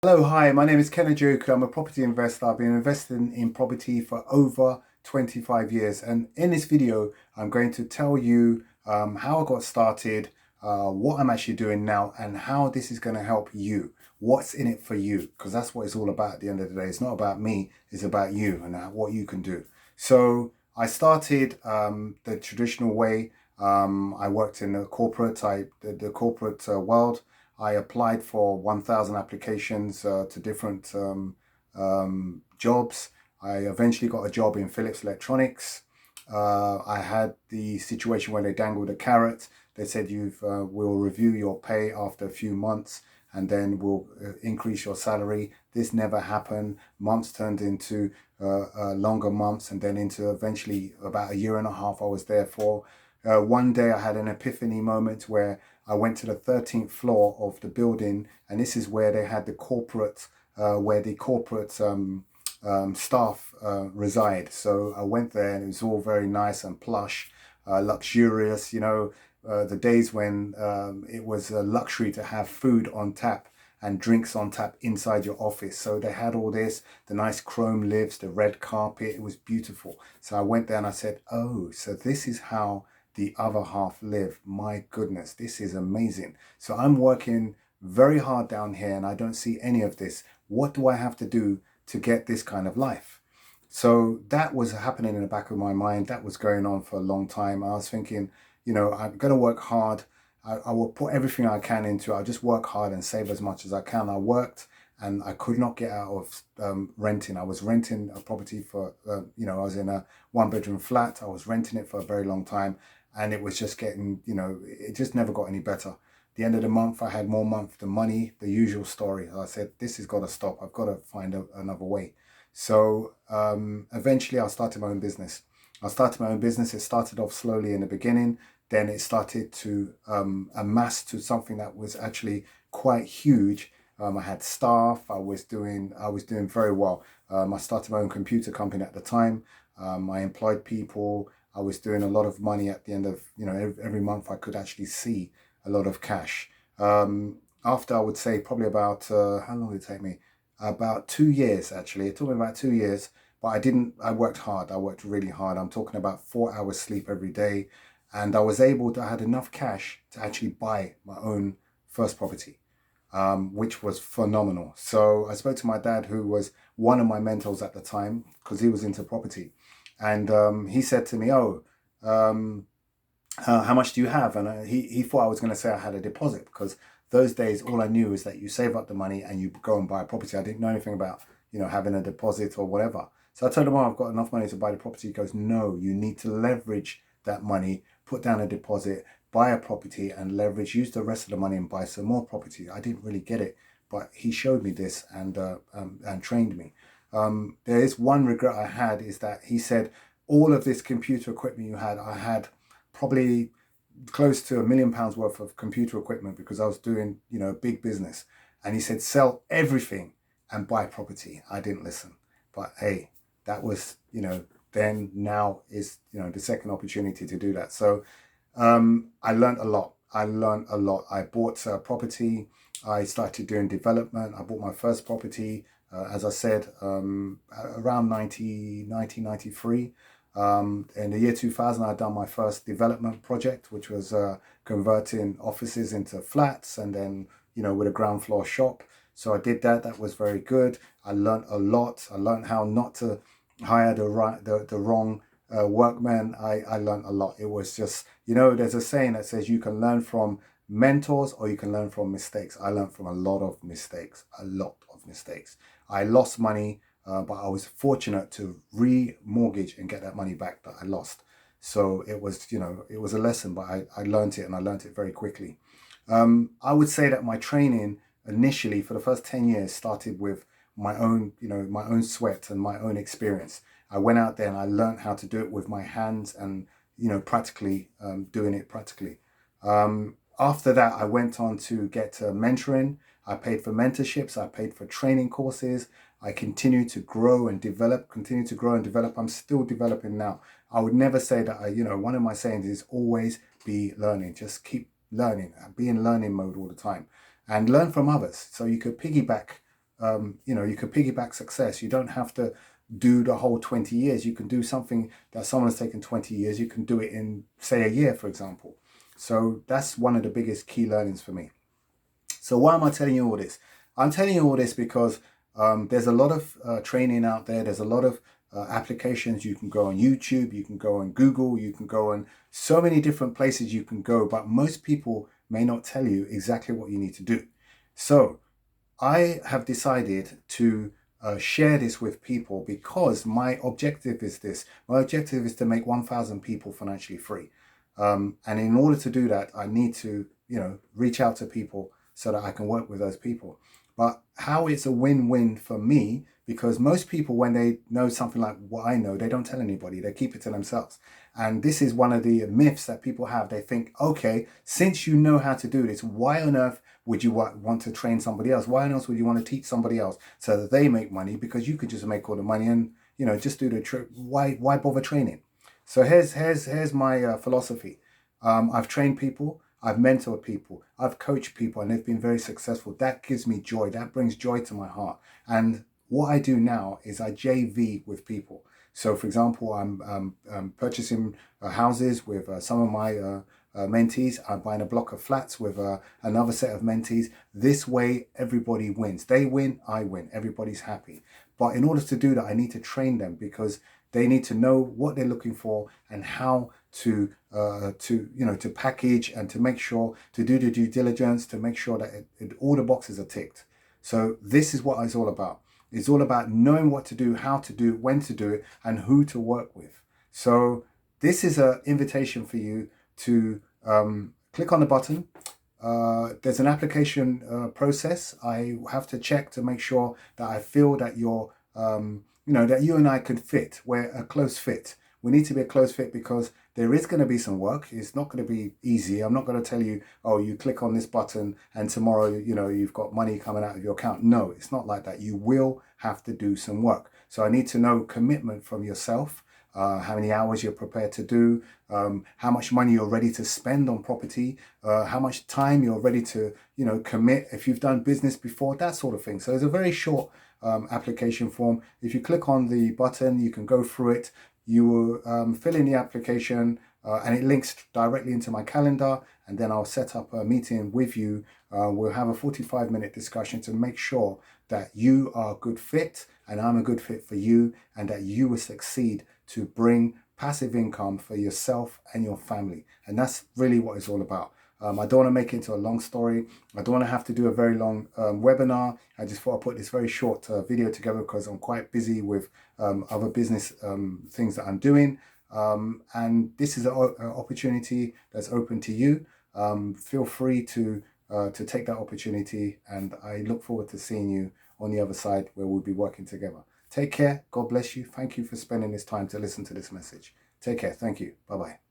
Hello, hi, my name is Ken Ajuku. I'm a property investor. I've been investing in property for over 25 years. And in this video, I'm going to tell you how I got started, what I'm actually doing now, and how this is going to help you. What's in it for you? Because that's what it's all about at the end of the day. It's not about me, it's about you and what you can do. So I started the traditional way. I worked in the the corporate world. I applied for 1,000 applications to different jobs. I eventually got a job in Philips Electronics. I had the situation where they dangled a carrot. They said we'll review your pay after a few months and then we'll increase your salary. This never happened. Months turned into longer months and then into eventually about a year and a half I was there for. One day I had an epiphany moment where I went to the 13th floor of the building, and this is where they had the corporate staff reside. So I went there, and it was all very nice and plush, luxurious. The days when it was a luxury to have food on tap and drinks on tap inside your office. So they had all this, the nice chrome lifts, the red carpet. It was beautiful. So I went there and I said, oh, so this is how the other half live. My goodness, this is amazing. So I'm working very hard down here and I don't see any of this. What do I have to do to get this kind of life? So that was happening in the back of my mind. That was going on for a long time. I was thinking, I'm going to work hard. I will put everything I can into it. I'll just work hard and save as much as I can. I worked and I could not get out of renting. I was renting a property for, I was in a one-bedroom flat. I was renting it for a very long time and it was just getting, it just never got any better. At the end of the month, I had more month than money, the usual story. I said, this has got to stop. I've got to find another way. So eventually I started my own business. I started my own business. It started off slowly in the beginning. Then it started to amass to something that was actually quite huge. I had staff. I was doing very well. I started my own computer company at the time. I employed people. I was doing a lot of money at the end of every month. I could actually see a lot of cash. After I would say probably about how long did it take me? About 2 years actually. It took me about 2 years, but I worked hard. I worked really hard. I'm talking about 4 hours sleep every day. And I had enough cash to actually buy my own first property, which was phenomenal. So I spoke to my dad, who was one of my mentors at the time, because he was into property. And he said to me, oh, how much do you have? And he thought I was going to say I had a deposit, because those days, all I knew is that you save up the money and you go and buy a property. I didn't know anything about, having a deposit or whatever. So I told him, oh, I've got enough money to buy the property. He goes, no, you need to leverage that money, put down a deposit, buy a property and leverage, use the rest of the money and buy some more property. I didn't really get it, but he showed me this and trained me. There is one regret I had, is that he said, all of this computer equipment you had, I had probably close to £1 million worth of computer equipment, because I was doing, big business. And he said, sell everything and buy property. I didn't listen, but hey, that was, then now is, the second opportunity to do that. So I learned a lot. I bought property. I started doing development. I bought my first property, as I said, around 1993. In the year 2000, I'd done my first development project, which was converting offices into flats and then, with a ground floor shop. So I did that. That was very good. I learned a lot. I learned how not to hire the wrong workmen. I learned a lot. It was just, there's a saying that says you can learn from mentors or you can learn from mistakes. I learned from a lot of mistakes, I lost money, but I was fortunate to remortgage and get that money back that I lost. So it was, it was a lesson, but I learned it, and I learned it very quickly. I would say that my training initially for the first 10 years started with my own, my own sweat and my own experience. I went out there and I learned how to do it with my hands and, practically doing it practically. After that, I went on to get mentoring. I paid for mentorships. I paid for training courses. I continue to grow and develop, I'm still developing now. I would never say that one of my sayings is always be learning. Just keep learning, be in learning mode all the time and learn from others. So you could piggyback you can piggyback success. You don't have to do the whole 20 years. You can do something that someone's taken 20 years. You can do it in, say, a year, for example. So that's one of the biggest key learnings for me. So why am I telling you all this? I'm telling you all this because there's a lot of training out there. There's a lot of applications. You can go on YouTube, you can go on Google, you can go on so many different places you can go, but most people may not tell you exactly what you need to do. So I have decided to share this with people because my objective is this. My objective is to make 1,000 people financially free. And in order to do that, I need to, reach out to people so that I can work with those people. But how it's a win-win for me, because most people, when they know something like what I know, they don't tell anybody. They keep it to themselves. And this is one of the myths that people have. They think, okay, since you know how to do this, why on earth would you want to train somebody else? Why on earth would you want to teach somebody else so that they make money? Because you could just make all the money and, just do the trip. Why bother training? So here's my philosophy. I've trained people. I've mentored people, I've coached people, and they've been very successful. That gives me joy. That brings joy to my heart. And what I do now is I JV with people. So, for example, I'm purchasing houses with some of my mentees. I'm buying a block of flats with another set of mentees. This way, everybody wins. They win, I win. Everybody's happy. But in order to do that, I need to train them because they need to know what they're looking for and how to package and to make sure to do the due diligence to make sure that all the boxes are ticked. So this is what it's all about. It's all about knowing what to do, how to do it, when to do it, and who to work with. So this is an invitation for you to click on the button. There's an application process. I have to check to make sure that I feel that you're that you and I can fit. We're a close fit. We need to be a close fit because there is going to be some work. It's not going to be easy. I'm not going to tell you, oh, you click on this button and tomorrow, you've got money coming out of your account. No, it's not like that. You will have to do some work. So I need to know commitment from yourself, how many hours you're prepared to do, how much money you're ready to spend on property, how much time you're ready to, commit if you've done business before, that sort of thing. So it's a very short application form. If you click on the button, you can go through it. You will fill in the application and it links directly into my calendar, and then I'll set up a meeting with you. We'll have a 45-minute discussion to make sure that you are a good fit and I'm a good fit for you, and that you will succeed to bring passive income for yourself and your family. And that's really what it's all about. I don't want to make it into a long story. I don't want to have to do a very long webinar. I just thought I'd put this very short video together because I'm quite busy with other business things that I'm doing. And this is an opportunity that's open to you. Feel free to take that opportunity, and I look forward to seeing you on the other side where we'll be working together. Take care. God bless you. Thank you for spending this time to listen to this message. Take care. Thank you. Bye-bye.